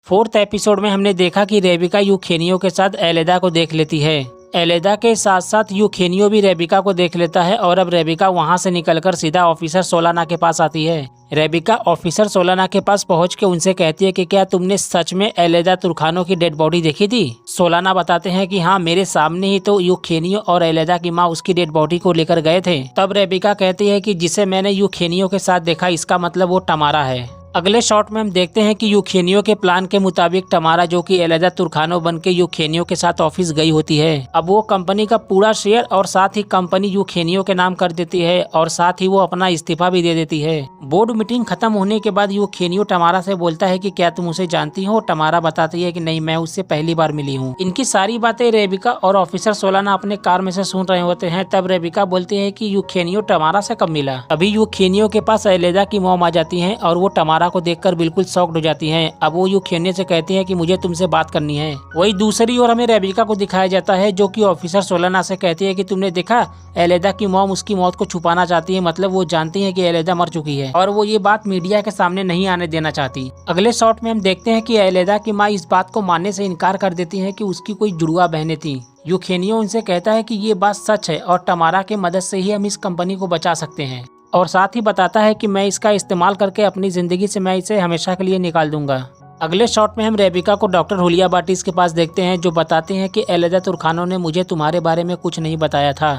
Fourth episode में हमने देखा कि रेबिका यूखेनियो के साथ एलेदा को देख लेती है। एलेदा के साथ साथ यूखेनियो भी रेबिका को देख लेता है और अब रेबिका वहां से निकलकर सीधा ऑफिसर सोलाना के पास आती है। रेबिका ऑफिसर सोलाना के पास पहुंच के उनसे कहती है कि क्या तुमने सच में एलेदा तुर्कानो की डेड बॉडी देखी थी। सोलाना बताते हैं कि हाँ, मेरे सामने ही तो यूखेनियो और एलेदा की माँ उसकी डेड बॉडी को लेकर गए थे। तब रेबिका कहती है कि जिसे मैंने यूखेनियो के साथ देखा इसका मतलब वो टमारा है। अगले शॉट में हम देखते हैं कि यूखेनियो के प्लान के मुताबिक टमारा, जो कि एलेदा तुर्कानो बन के यूखेनियो के साथ ऑफिस गई होती है, अब वो कंपनी का पूरा शेयर और साथ ही कंपनी यूखेनियो के नाम कर देती है और साथ ही वो अपना इस्तीफा भी दे देती है। बोर्ड मीटिंग खत्म होने के बाद यूखेनियो टमारा से बोलता है कि क्या तुम उसे जानती हो। टमारा बताती है कि नहीं, मैं उससे पहली बार मिली हूँ। इनकी सारी बातें रेबिका और ऑफिसर सोलाना अपने कार में से सुन रहे होते हैं। तब रेबिका बोलती है कि यूखेनियो टमारा से कब मिला। अभी यूखेनियो के पास एलेदा की मॉम आ जाती है और वो टमारा को देखकर बिल्कुल शॉक्ड हो जाती हैं। अब वो यूखेनियो से कहती हैं कि मुझे तुमसे बात करनी है। वही दूसरी ओर हमें रेबिका को दिखाया जाता है, जो कि ऑफिसर सोलाना से कहती है कि तुमने देखा, एलेदा की मॉम उसकी मौत को छुपाना चाहती है। मतलब वो जानती है कि एलेदा मर चुकी है और वो ये बात मीडिया के सामने नहीं आने देना चाहती। अगले शॉट में हम देखते हैं कि एलेदा की माँ इस बात को मानने से इनकार कर देती है कि उसकी कोई जुड़वा बहनें थी। यूखेनियो उनसे कहता है कि ये बात सच है और टमारा के मदद से ही हम इस कंपनी को बचा सकते हैं और साथ ही बताता है कि मैं इसका इस्तेमाल करके अपनी जिंदगी से मैं इसे हमेशा के लिए निकाल दूंगा। अगले शॉट में हम रेबिका को डॉक्टर हुलिया बाटिस के पास देखते हैं, जो बताते हैं कि एलेदा तुर्कानो ने मुझे तुम्हारे बारे में कुछ नहीं बताया था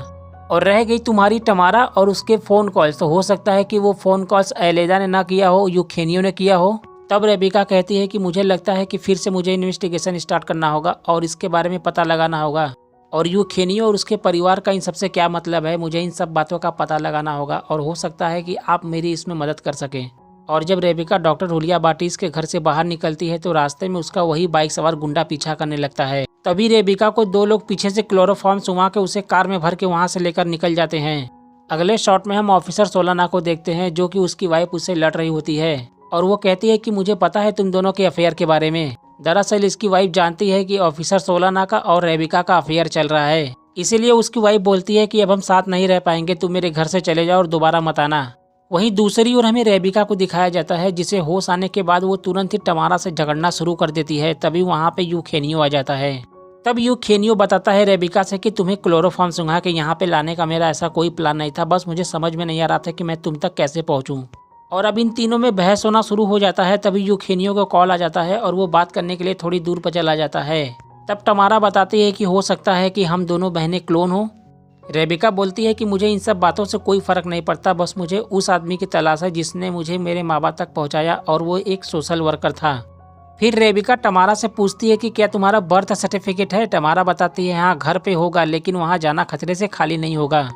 और रह गई तुम्हारी टमारा और उसके फोन कॉल्स। तो हो सकता है कि वो फोन कॉल्स एलेदा ने ना किया हो, यूखेनियो ने किया हो। तब रेबिका कहती है कि मुझे लगता है कि फिर से मुझे इन्वेस्टिगेशन स्टार्ट करना होगा और इसके बारे में पता लगाना होगा और यूखेनियो और उसके परिवार का इन सबसे क्या मतलब है। मुझे इन सब बातों का पता लगाना होगा और हो सकता है कि आप मेरी इसमें मदद कर सकें। और जब रेबिका डॉक्टर हुलिया बाटिस के घर से बाहर निकलती है तो रास्ते में उसका वही बाइक सवार गुंडा पीछा करने लगता है। तभी रेबिका को दो लोग पीछे से क्लोरोफॉर्म सुंघा के उसे कार में भर के वहाँ से लेकर निकल जाते हैं। अगले शॉट में हम ऑफिसर सोलाना को देखते हैं, जो कि उसकी वाइफ उससे लड़ रही होती है और वो कहती है कि मुझे पता है तुम दोनों के अफेयर के बारे में। दरअसल इसकी वाइफ जानती है कि ऑफिसर सोलाना का और रेबिका का अफेयर चल रहा है, इसीलिए उसकी वाइफ बोलती है कि अब हम साथ नहीं रह पाएंगे, तुम मेरे घर से चले जाओ और दोबारा मत आना। वहीं दूसरी ओर हमें रेबिका को दिखाया जाता है, जिसे होश आने के बाद वो तुरंत ही टमारा से झगड़ना शुरू कर देती है। तभी वहाँ पे यूखेनियो आ जाता है। तब यूखेनियो बताता है रेबिका से कि तुम्हें क्लोरोफॉर्म सुंघा के यहाँ पे लाने का मेरा ऐसा कोई प्लान नहीं था, बस मुझे समझ में नहीं आ रहा था कि मैं तुम तक कैसे पहुँचूँ। और अब इन तीनों में बहस होना शुरू हो जाता है। तभी यूखेनियो को कॉल आ जाता है और वो बात करने के लिए थोड़ी दूर पर चला जाता है। तब टमारा बताती है कि हो सकता है कि हम दोनों बहनें क्लोन हो। रेबिका बोलती है कि मुझे इन सब बातों से कोई फर्क नहीं पड़ता, बस मुझे उस आदमी की तलाश है जिसने मुझे मेरे माँ बाप तक पहुँचाया और वो एक सोशल वर्कर था। फिर रेबिका टमारा से पूछती है कि क्या तुम्हारा बर्थ सर्टिफिकेट है। टमारा बताती है हाँ, घर पे होगा, लेकिन वहाँ जाना खतरे से खाली नहीं होगा।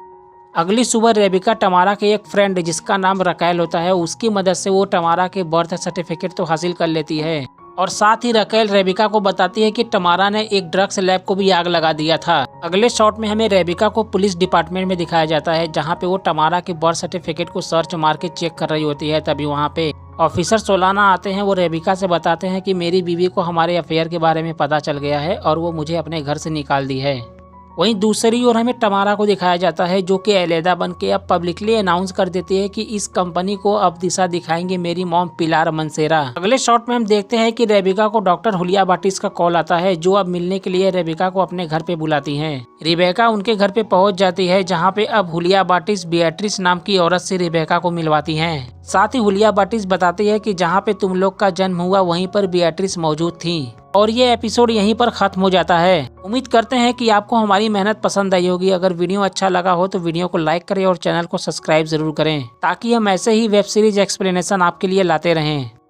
अगली सुबह रेबिका टमारा के एक फ्रेंड जिसका नाम रकेल होता है, उसकी मदद से वो टमारा के बर्थ सर्टिफिकेट तो हासिल कर लेती है और साथ ही रकेल रेबिका को बताती है कि टमारा ने एक ड्रग्स लैब को भी आग लगा दिया था। अगले शॉट में हमें रेबिका को पुलिस डिपार्टमेंट में दिखाया जाता है, जहाँ पे वो टमारा के बर्थ सर्टिफिकेट को सर्च मार के चेक कर रही होती है। तभी वहाँ पे ऑफिसर सोलाना आते हैं। वो रेबिका से बताते हैं कि मेरी बीवी को हमारे अफेयर के बारे में पता चल गया है और वो मुझे अपने घर से निकाल दी है। वहीं दूसरी ओर हमें टमारा को दिखाया जाता है, जो कि एलेदा बन के अब पब्लिकली अनाउंस कर देती है कि इस कंपनी को अब दिशा दिखाएंगे मेरी मॉम पिलार मनसेरा। अगले शॉट में हम देखते हैं कि रेबिका को डॉक्टर हुलिया बाटिस का कॉल आता है, जो अब मिलने के लिए रेबिका को अपने घर पे बुलाती हैं। रेबिका उनके घर पे पहुंच जाती है, जहां पे अब हुलिया बाटिस बियाट्रिस नाम की औरत से रेबिका को मिलवाती हैं। साथ ही हुलिया बाटिस बताती है कि जहाँ पे तुम लोग का जन्म हुआ वहीं पर बियाट्रिस मौजूद थी। और ये एपिसोड यहीं पर खत्म हो जाता है। उम्मीद करते हैं कि आपको हमारी मेहनत पसंद आई होगी। अगर वीडियो अच्छा लगा हो तो वीडियो को लाइक करें और चैनल को सब्सक्राइब जरूर करें, ताकि हम ऐसे ही वेब सीरीज एक्सप्लेनेशन आपके लिए लाते रहें।